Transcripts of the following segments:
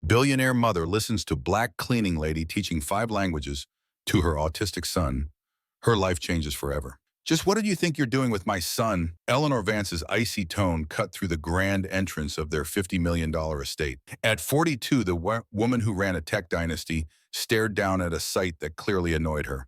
Billionaire mother listens to black cleaning lady teaching 5 languages to her autistic son. Her life changes forever. Just what did you think you're doing with my son? Eleanor Vance's icy tone cut through the grand entrance of their $50 million estate. At 42, the woman who ran a tech dynasty stared down at a sight that clearly annoyed her.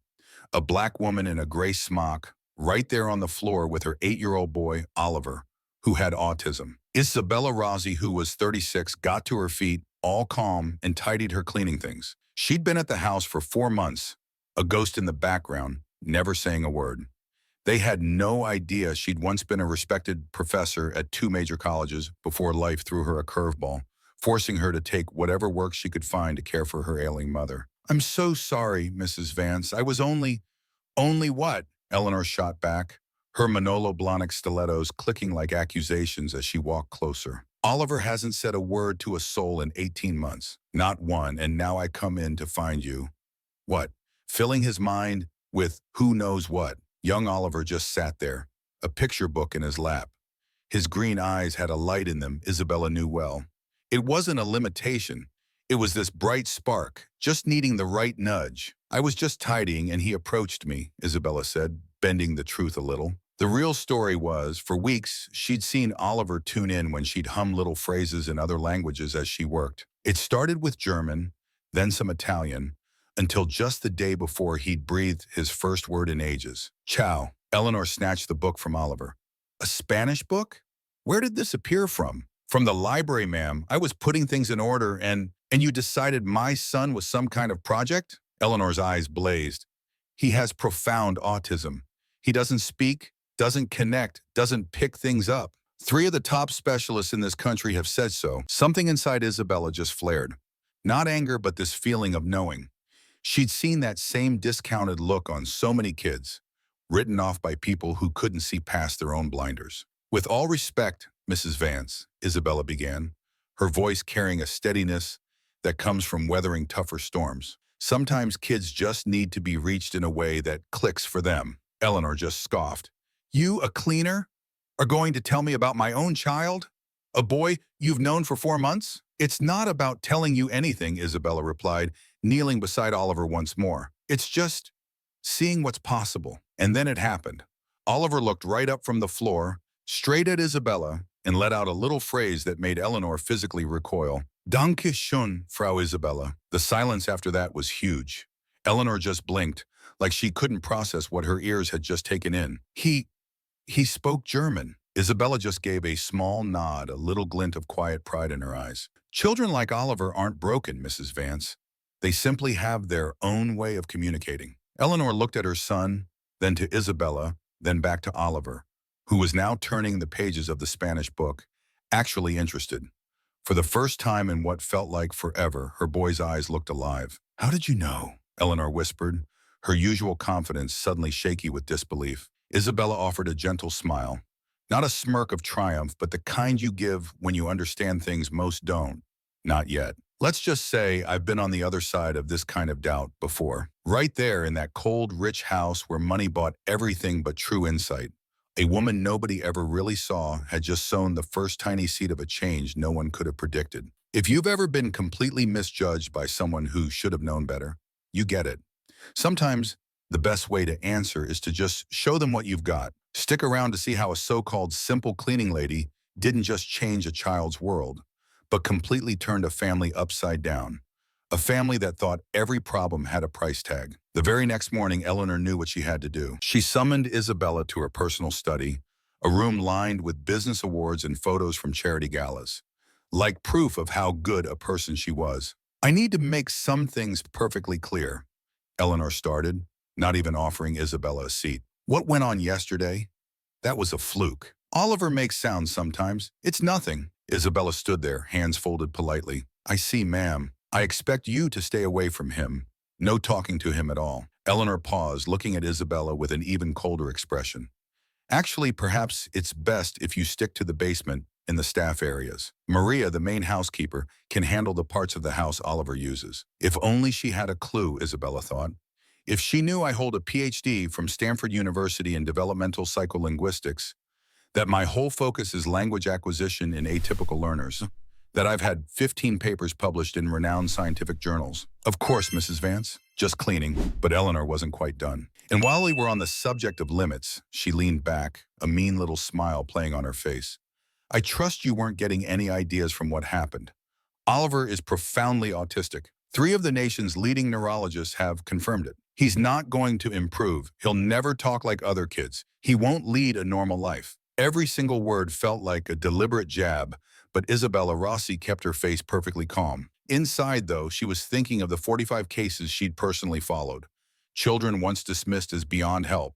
A black woman in a gray smock, right there on the floor with her 8-year-old boy, Oliver, who had autism. Isabella Rossi, who was 36, got to her feet, all calm, and tidied her cleaning things. She'd been at the house for 4 months, a ghost in the background, never saying a word. They had no idea she'd once been a respected professor at 2 major colleges before life threw her a curveball, forcing her to take whatever work she could find to care for her ailing mother. "I'm so sorry, Mrs. Vance. I was only what?" Eleanor shot back, her Manolo Blahnik stilettos clicking like accusations as she walked closer. "Oliver hasn't said a word to a soul in 18 months. Not one, and now I come in to find you." What? Filling his mind with who knows what. Young Oliver just sat there, a picture book in his lap. His green eyes had a light in them Isabella knew well. It wasn't a limitation. It was this bright spark, just needing the right nudge. "I was just tidying and he approached me," Isabella said, bending the truth a little. The real story was, for weeks, she'd seen Oliver tune in when she'd hum little phrases in other languages as she worked. It started with German, then some Italian, until just the day before he'd breathed his first word in ages. "Ciao." Eleanor snatched the book from Oliver. "A Spanish book? Where did this appear from?" "From the library, ma'am. I was putting things in order and you decided my son was some kind of project?" Eleanor's eyes blazed. "He has profound autism. He doesn't speak, doesn't connect, doesn't pick things up. 3 of the top specialists in this country have said so." Something inside Isabella just flared. Not anger, but this feeling of knowing. She'd seen that same discounted look on so many kids, written off by people who couldn't see past their own blinders. "With all respect, Mrs. Vance," Isabella began, her voice carrying a steadiness that comes from weathering tougher storms. "Sometimes kids just need to be reached in a way that clicks for them." Eleanor just scoffed. "You, a cleaner, are going to tell me about my own child? A boy you've known for 4 months?" "It's not about telling you anything," Isabella replied, kneeling beside Oliver once more. "It's just seeing what's possible." And then it happened. Oliver looked right up from the floor, straight at Isabella, and let out a little phrase that made Eleanor physically recoil. "Danke schön, Frau Isabella." The silence after that was huge. Eleanor just blinked, like she couldn't process what her ears had just taken in. He spoke German." Isabella just gave a small nod, a little glint of quiet pride in her eyes. "Children like Oliver aren't broken, Mrs. Vance. They simply have their own way of communicating." Eleanor looked at her son, then to Isabella, then back to Oliver, who was now turning the pages of the Spanish book, actually interested. For the first time in what felt like forever, her boy's eyes looked alive. "How did you know?" Eleanor whispered, her usual confidence suddenly shaky with disbelief. Isabella offered a gentle smile. Not a smirk of triumph, but the kind you give when you understand things most don't. "Not yet. Let's just say I've been on the other side of this kind of doubt before. Right there in that cold, rich house where money bought everything but true insight. A woman nobody ever really saw had just sown the first tiny seed of a change no one could have predicted. If you've ever been completely misjudged by someone who should have known better, you get it. Sometimes the best way to answer is to just show them what you've got. Stick around to see how a so-called simple cleaning lady didn't just change a child's world, but completely turned a family upside down. A family that thought every problem had a price tag. The very next morning, Eleanor knew what she had to do. She summoned Isabella to her personal study, a room lined with business awards and photos from charity galas, like proof of how good a person she was. "I need to make some things perfectly clear," Eleanor started, not even offering Isabella a seat. "What went on yesterday? That was a fluke. Oliver makes sounds sometimes. It's nothing." Isabella stood there, hands folded politely. "I see, ma'am. I expect you to stay away from him. No talking to him at all." Eleanor paused, looking at Isabella with an even colder expression. "Actually, perhaps it's best if you stick to the basement in the staff areas. Maria, the main housekeeper, can handle the parts of the house Oliver uses." If only she had a clue, Isabella thought. If she knew I hold a PhD from Stanford University in developmental psycholinguistics, that my whole focus is language acquisition in atypical learners, that I've had 15 papers published in renowned scientific journals. Of course, Mrs. Vance, just cleaning, but Eleanor wasn't quite done. And while we were on the subject of limits, she leaned back, a mean little smile playing on her face. I trust you weren't getting any ideas from what happened. Oliver is profoundly autistic. 3 of the nation's leading neurologists have confirmed it. He's not going to improve. He'll never talk like other kids. He won't lead a normal life. Every single word felt like a deliberate jab, but Isabella Rossi kept her face perfectly calm. Inside, though, she was thinking of the 45 cases she'd personally followed. Children once dismissed as beyond help,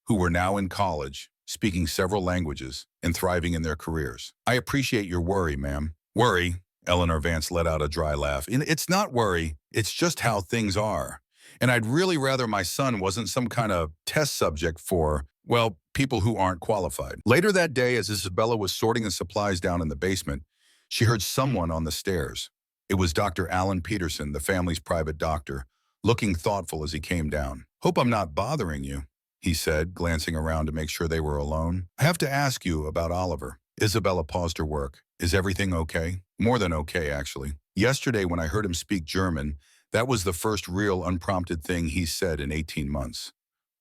who were now in college, speaking several languages, and thriving in their careers. I appreciate your worry, ma'am. Worry? Eleanor Vance let out a dry laugh. It's not worry, it's just how things are. And I'd really rather my son wasn't some kind of test subject for, well, people who aren't qualified. Later that day, as Isabella was sorting the supplies down in the basement, she heard someone on the stairs. It was Dr. Alan Peterson, the family's private doctor, looking thoughtful as he came down. Hope I'm not bothering you, he said, glancing around to make sure they were alone. I have to ask you about Oliver. Isabella paused her work. Is everything okay? More than okay, actually. Yesterday, when I heard him speak German, that was the first real unprompted thing he said in 18 months.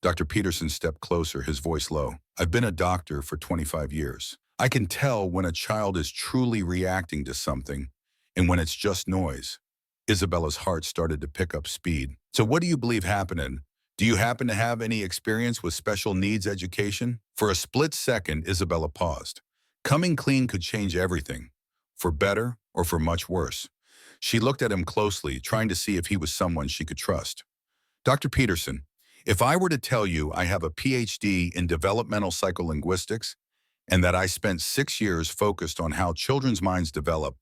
Dr. Peterson stepped closer, his voice low. I've been a doctor for 25 years. I can tell when a child is truly reacting to something and when it's just noise. Isabella's heart started to pick up speed. So what do you believe happened? Do you happen to have any experience with special needs education? For a split second, Isabella paused. Coming clean could change everything, for better or for much worse. She looked at him closely, trying to see if he was someone she could trust. Dr. Peterson, if I were to tell you I have a PhD in developmental psycholinguistics and that I spent 6 years focused on how children's minds develop,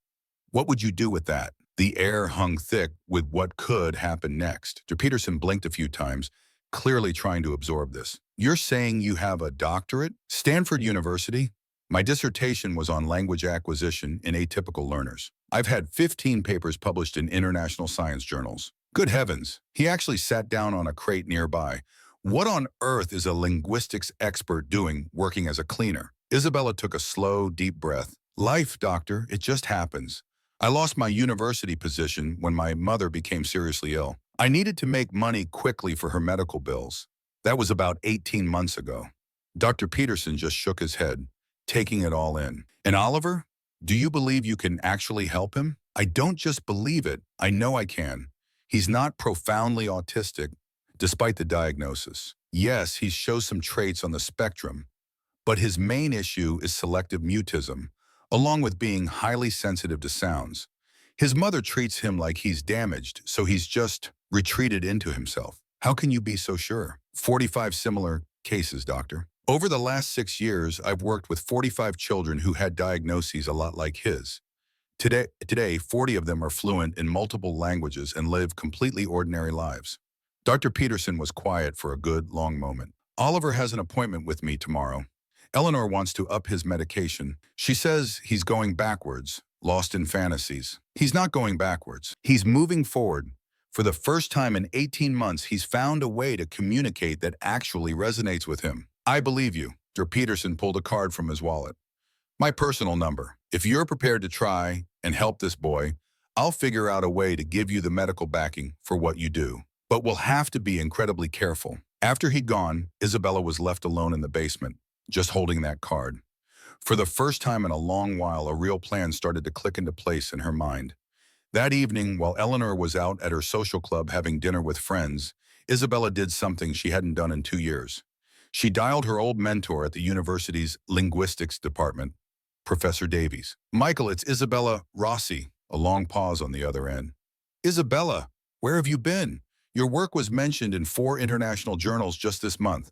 what would you do with that? The air hung thick with what could happen next. Dr. Peterson blinked a few times, clearly trying to absorb this. You're saying you have a doctorate? Stanford University? My dissertation was on language acquisition in atypical learners. I've had 15 papers published in international science journals. Good heavens, he actually sat down on a crate nearby. What on earth is a linguistics expert doing working as a cleaner? Isabella took a slow, deep breath. Life, doctor, it just happens. I lost my university position when my mother became seriously ill. I needed to make money quickly for her medical bills. That was about 18 months ago. Dr. Peterson just shook his head, taking it all in. And Oliver, do you believe you can actually help him? I don't just believe it, I know I can. He's not profoundly autistic, despite the diagnosis. Yes, he shows some traits on the spectrum, but his main issue is selective mutism, along with being highly sensitive to sounds. His mother treats him like he's damaged, so he's just retreated into himself. How can you be so sure? 45 similar cases, doctor. Over the last 6 years, I've worked with 45 children who had diagnoses a lot like his. Today, 40 of them are fluent in multiple languages and live completely ordinary lives. Dr. Peterson was quiet for a good, long moment. Oliver has an appointment with me tomorrow. Eleanor wants to up his medication. She says he's going backwards, lost in fantasies. He's not going backwards. He's moving forward. For the first time in 18 months, he's found a way to communicate that actually resonates with him. I believe you. Dr. Peterson pulled a card from his wallet. My personal number. If you're prepared to try and help this boy, I'll figure out a way to give you the medical backing for what you do. But we'll have to be incredibly careful. After he'd gone, Isabella was left alone in the basement, just holding that card. For the first time in a long while, a real plan started to click into place in her mind. That evening, while Eleanor was out at her social club having dinner with friends, Isabella did something she hadn't done in 2 years. She dialed her old mentor at the university's linguistics department, Professor Davies. Michael, it's Isabella Rossi. A long pause on the other end. Isabella, where have you been? Your work was mentioned in 4 international journals just this month.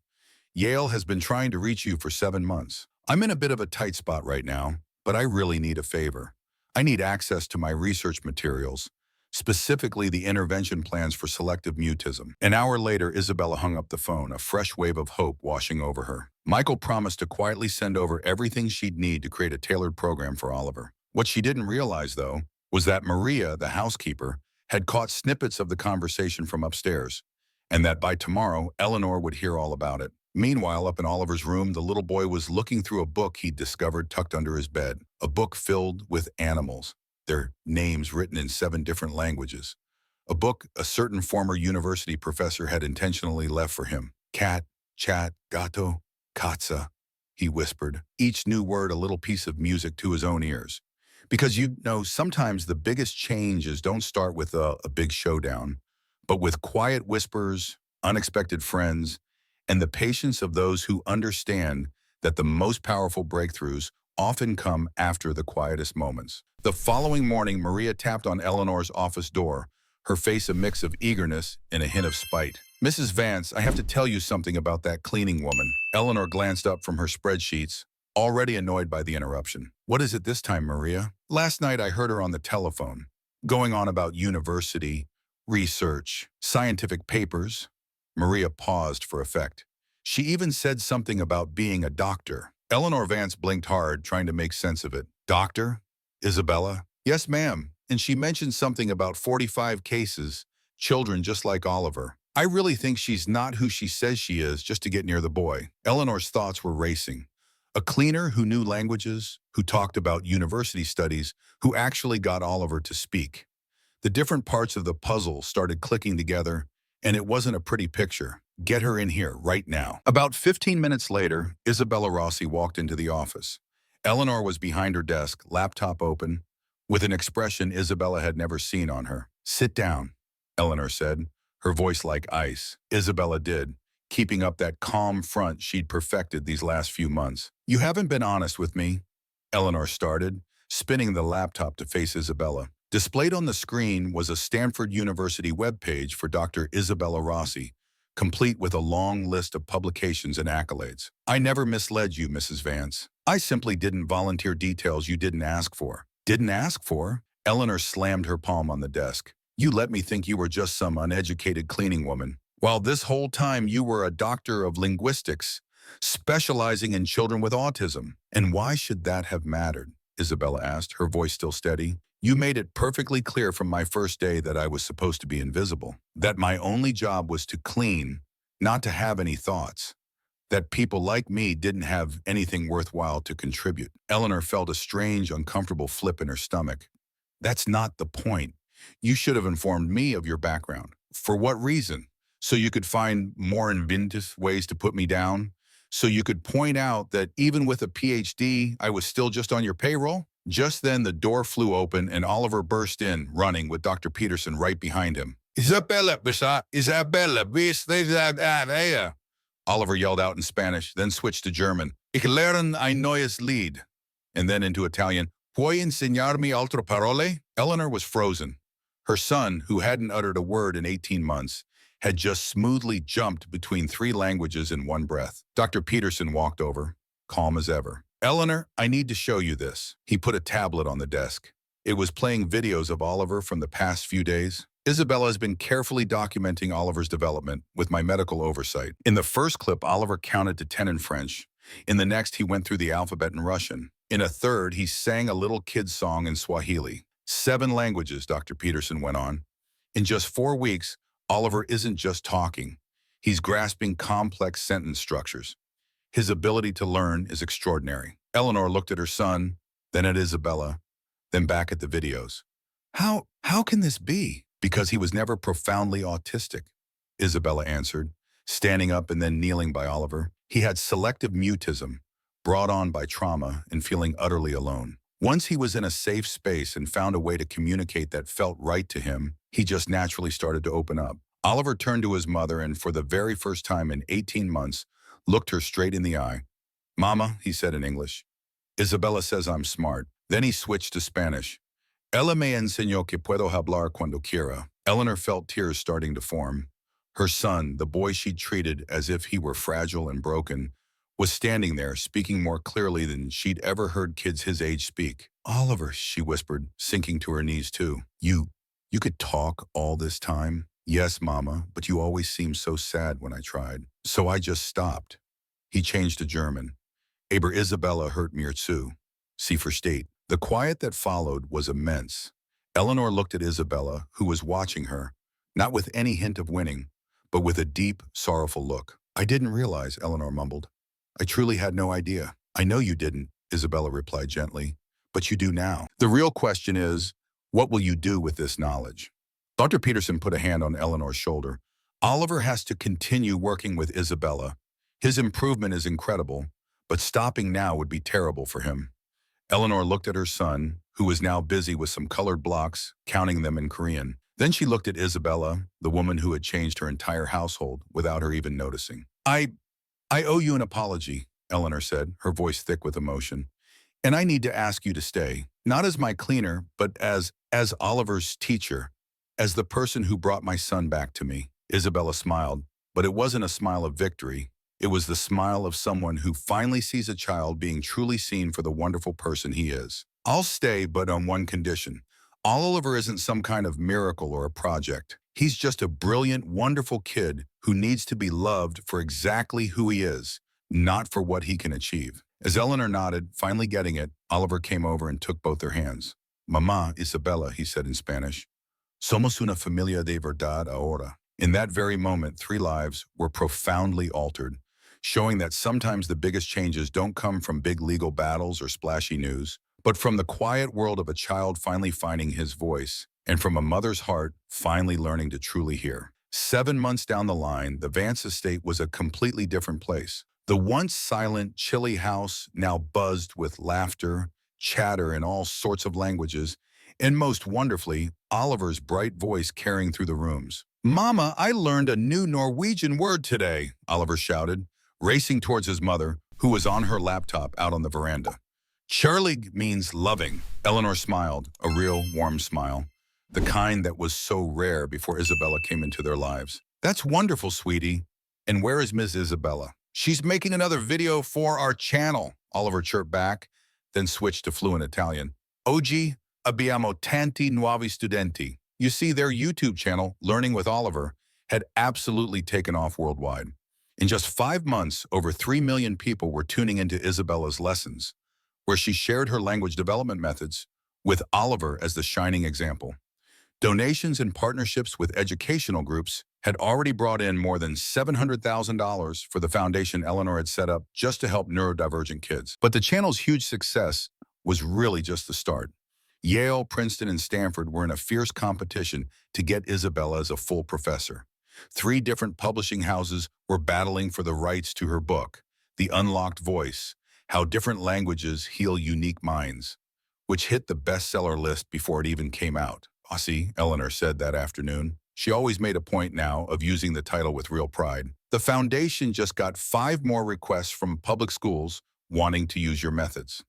Yale has been trying to reach you for 7 months. I'm in a bit of a tight spot right now, but I really need a favor. I need access to my research materials, specifically the intervention plans for selective mutism. An hour later, Isabella hung up the phone, a fresh wave of hope washing over her. Michael promised to quietly send over everything she'd need to create a tailored program for Oliver. What she didn't realize, though, was that Maria, the housekeeper, had caught snippets of the conversation from upstairs, and that by tomorrow, Eleanor would hear all about it. Meanwhile, up in Oliver's room, the little boy was looking through a book he'd discovered tucked under his bed, a book filled with animals. their names written in 7 different languages. A book a certain former university professor had intentionally left for him. Cat, chat, gato, katza, he whispered, each new word a little piece of music to his own ears. Because sometimes the biggest changes don't start with a big showdown, but with quiet whispers, unexpected friends, and the patience of those who understand that the most powerful breakthroughs often come after the quietest moments. The following morning, Maria tapped on Eleanor's office door, her face a mix of eagerness and a hint of spite. "Mrs. Vance, I have to tell you something about that cleaning woman." Eleanor glanced up from her spreadsheets, already annoyed by the interruption. "What is it this time, Maria?" "Last night I heard her on the telephone, going on about university, research, scientific papers." Maria paused for effect. "She even said something about being a doctor." Eleanor Vance blinked hard, trying to make sense of it. "Doctor? Isabella?" "Yes, ma'am. And she mentioned something about 45 cases, children just like Oliver. I really think she's not who she says she is just to get near the boy." Eleanor's thoughts were racing. A cleaner who knew languages, who talked about university studies, who actually got Oliver to speak. The different parts of the puzzle started clicking together, and it wasn't a pretty picture. "Get her in here right now." About 15 minutes later, Isabella Rossi walked into the office. Eleanor was behind her desk, laptop open, with an expression Isabella had never seen on her. "Sit down," Eleanor said, her voice like ice. Isabella did, keeping up that calm front she'd perfected these last few months. "You haven't been honest with me," Eleanor started, spinning the laptop to face Isabella. Displayed on the screen was a Stanford University webpage for Dr. Isabella Rossi, complete with a long list of publications and accolades. "I never misled you, Mrs. Vance. I simply didn't volunteer details you didn't ask for." "Didn't ask for?" Eleanor slammed her palm on the desk. "You let me think you were just some uneducated cleaning woman, while this whole time you were a doctor of linguistics, specializing in children with autism." "And why should that have mattered?" Isabella asked, her voice still steady. "You made it perfectly clear from my first day that I was supposed to be invisible, that my only job was to clean, not to have any thoughts, that people like me didn't have anything worthwhile to contribute." Eleanor felt a strange, uncomfortable flip in her stomach. "That's not the point. You should have informed me of your background." "For what reason? So you could find more inventive ways to put me down? So you could point out that even with a PhD, I was still just on your payroll?" Just then, the door flew open and Oliver burst in, running with Dr. Peterson right behind him. Isabella, Oliver yelled out in Spanish, then switched to German. "Ich lerne ein neues Lied." And then into Italian. "Puoi insegnarmi altre parole?" Eleanor was frozen. Her son, who hadn't uttered a word in 18 months, had just smoothly jumped between 3 languages in one breath. Dr. Peterson walked over, calm as ever. "Eleanor, I need to show you this." He put a tablet on the desk. It was playing videos of Oliver from the past few days. "Isabella has been carefully documenting Oliver's development with my medical oversight." In the first clip, Oliver counted to 10 in French. In the next, he went through the alphabet in Russian. In a third, he sang a little kid's song in Swahili. 7 languages, Dr. Peterson went on. "In just 4 weeks, Oliver isn't just talking. He's grasping complex sentence structures. His ability to learn is extraordinary." Eleanor looked at her son, then at Isabella, then back at the videos. How can this be?" "Because he was never profoundly autistic," Isabella answered, standing up and then kneeling by Oliver. "He had selective mutism, brought on by trauma and feeling utterly alone. Once he was in a safe space and found a way to communicate that felt right to him, he just naturally started to open up." Oliver turned to his mother and, for the very first time in 18 months, looked her straight in the eye. "Mama," he said in English, "Isabella says I'm smart." Then he switched to Spanish. "Ella me enseñó que puedo hablar cuando quiera." Eleanor felt tears starting to form. Her son, the boy she'd treated as if he were fragile and broken, was standing there, speaking more clearly than she'd ever heard kids his age speak. "Oliver," she whispered, sinking to her knees too. You could talk all this time?" "Yes, Mama, but you always seemed so sad when I tried. So I just stopped." He changed to German. "Aber Isabella hört mir zu. Sie versteht." The quiet that followed was immense. Eleanor looked at Isabella, who was watching her, not with any hint of winning, but with a deep, sorrowful look. "I didn't realize," Eleanor mumbled. "I truly had no idea." "I know you didn't," Isabella replied gently, but you do now. The real question is, what will you do with this knowledge? Dr. Peterson put a hand on Eleanor's shoulder. Oliver has to continue working with Isabella. His improvement is incredible, but stopping now would be terrible for him. Eleanor looked at her son, who was now busy with some colored blocks, counting them in Korean. Then she looked at Isabella, the woman who had changed her entire household without her even noticing. I owe you an apology, Eleanor said, her voice thick with emotion. And I need to ask you to stay, not as my cleaner, but as Oliver's teacher, as the person who brought my son back to me. Isabella smiled, but it wasn't a smile of victory. It was the smile of someone who finally sees a child being truly seen for the wonderful person he is. I'll stay, but on one condition. Oliver isn't some kind of miracle or a project. He's just a brilliant, wonderful kid who needs to be loved for exactly who he is, not for what he can achieve. As Eleanor nodded, finally getting it, Oliver came over and took both their hands. Mamá, Isabella, he said in Spanish. Somos una familia de verdad ahora. In that very moment, 3 lives were profoundly altered, showing that sometimes the biggest changes don't come from big legal battles or splashy news, but from the quiet world of a child finally finding his voice, and from a mother's heart finally learning to truly hear. 7 months down the line, the Vance estate was a completely different place. The once silent, chilly house now buzzed with laughter, chatter in all sorts of languages, and most wonderfully, Oliver's bright voice carrying through the rooms. Mama, I learned a new Norwegian word today, Oliver shouted, racing towards his mother, who was on her laptop out on the veranda. Kjærlig means loving. Eleanor smiled, a real warm smile, the kind that was so rare before Isabella came into their lives. That's wonderful, sweetie. And where is Ms. Isabella? She's making another video for our channel, Oliver chirped back, then switched to fluent Italian. Oggi abbiamo tanti nuovi studenti. You see, their YouTube channel, Learning with Oliver, had absolutely taken off worldwide. In just 5 months, over 3 million people were tuning into Isabella's lessons, where she shared her language development methods with Oliver as the shining example. Donations and partnerships with educational groups had already brought in more than $700,000 for the foundation Eleanor had set up just to help neurodivergent kids. But the channel's huge success was really just the start. Yale, Princeton, and Stanford were in a fierce competition to get Isabella as a full professor. 3 different publishing houses were battling for the rights to her book, The Unlocked Voice, How Different Languages Heal Unique Minds, which hit the bestseller list before it even came out. Bossy, Eleanor said that afternoon. She always made a point now of using the title with real pride. The foundation just got 5 more requests from public schools wanting to use your methods.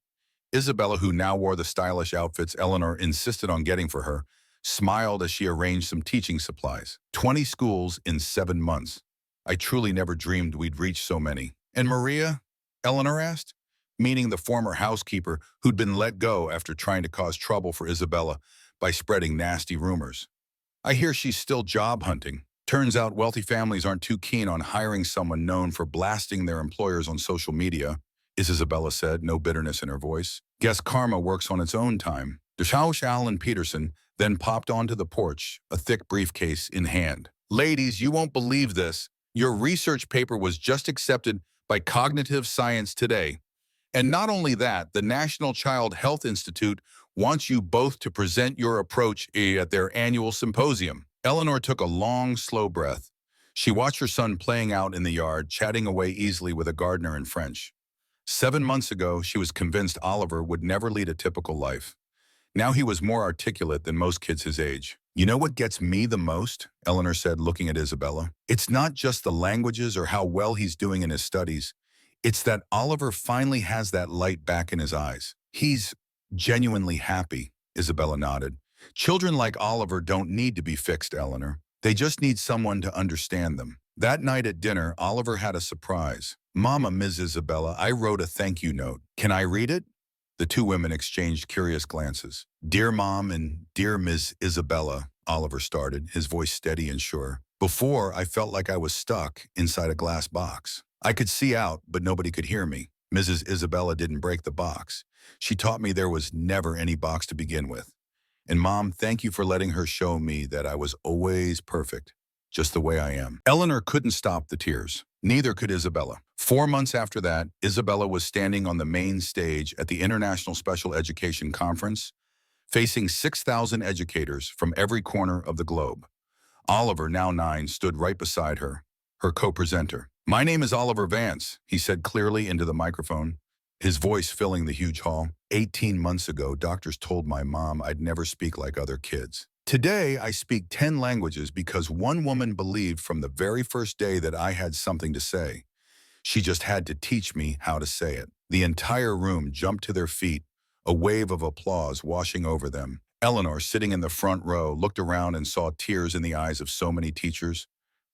Isabella, who now wore the stylish outfits Eleanor insisted on getting for her, smiled as she arranged some teaching supplies. 20 schools in 7 months. I truly never dreamed we'd reach so many. And Maria? Eleanor asked, meaning the former housekeeper who'd been let go after trying to cause trouble for Isabella by spreading nasty rumors. I hear she's still job hunting. Turns out wealthy families aren't too keen on hiring someone known for blasting their employers on social media, Isabella said, no bitterness in her voice. Guess karma works on its own time. Deshausch Alan Peterson then popped onto the porch, a thick briefcase in hand. Ladies, you won't believe this. Your research paper was just accepted by Cognitive Science Today. And not only that, the National Child Health Institute wants you both to present your approach at their annual symposium. Eleanor took a long, slow breath. She watched her son playing out in the yard, chatting away easily with a gardener in French. 7 months ago, she was convinced Oliver would never lead a typical life. Now he was more articulate than most kids his age. You know what gets me the most? Eleanor said, looking at Isabella. It's not just the languages or how well he's doing in his studies. It's that Oliver finally has that light back in his eyes. He's genuinely happy, Isabella nodded. Children like Oliver don't need to be fixed, Eleanor. They just need someone to understand them. That night at dinner, Oliver had a surprise. Mama, Ms. Isabella, I wrote a thank you note. Can I read it? The 2 women exchanged curious glances. Dear Mom and Dear Ms. Isabella, Oliver started, his voice steady and sure. Before, I felt like I was stuck inside a glass box. I could see out, but nobody could hear me. Mrs. Isabella didn't break the box. She taught me there was never any box to begin with. And Mom, thank you for letting her show me that I was always perfect, just the way I am. Eleanor couldn't stop the tears. Neither could Isabella. 4 months after that, Isabella was standing on the main stage at the International Special Education Conference, facing 6,000 educators from every corner of the globe. Oliver, now 9, stood right beside her co-presenter. "My name is Oliver Vance," he said clearly into the microphone, his voice filling the huge hall. "18 months ago, doctors told my mom I'd never speak like other kids. Today, I speak 10 languages because one woman believed from the very first day that I had something to say. She just had to teach me how to say it." The entire room jumped to their feet, a wave of applause washing over them. Eleanor, sitting in the front row, looked around and saw tears in the eyes of so many teachers,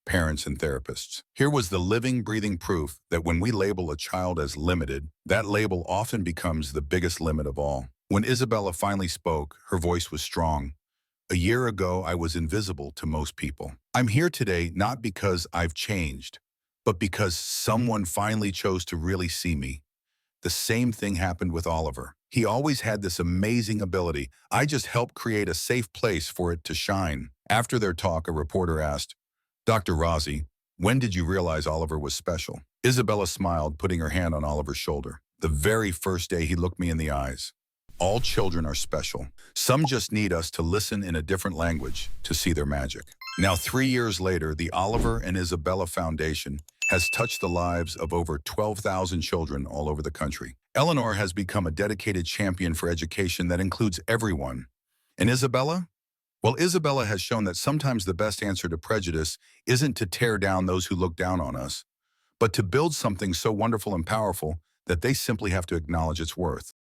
parents, and therapists. Here was the living, breathing proof that when we label a child as limited, that label often becomes the biggest limit of all. When Isabella finally spoke, her voice was strong. "A year ago, I was invisible to most people. I'm here today not because I've changed, but because someone finally chose to really see me." The same thing happened with Oliver. He always had this amazing ability. I just helped create a safe place for it to shine. After their talk, a reporter asked, "Dr. Rossi, when did you realize Oliver was special?" Isabella smiled, putting her hand on Oliver's shoulder. "The very first day he looked me in the eyes. All children are special. Some just need us to listen in a different language to see their magic." Now, 3 years later, the Oliver and Isabella Foundation has touched the lives of over 12,000 children all over the country. Eleanor has become a dedicated champion for education that includes everyone. And Isabella? Well, Isabella has shown that sometimes the best answer to prejudice isn't to tear down those who look down on us, but to build something so wonderful and powerful that they simply have to acknowledge its worth.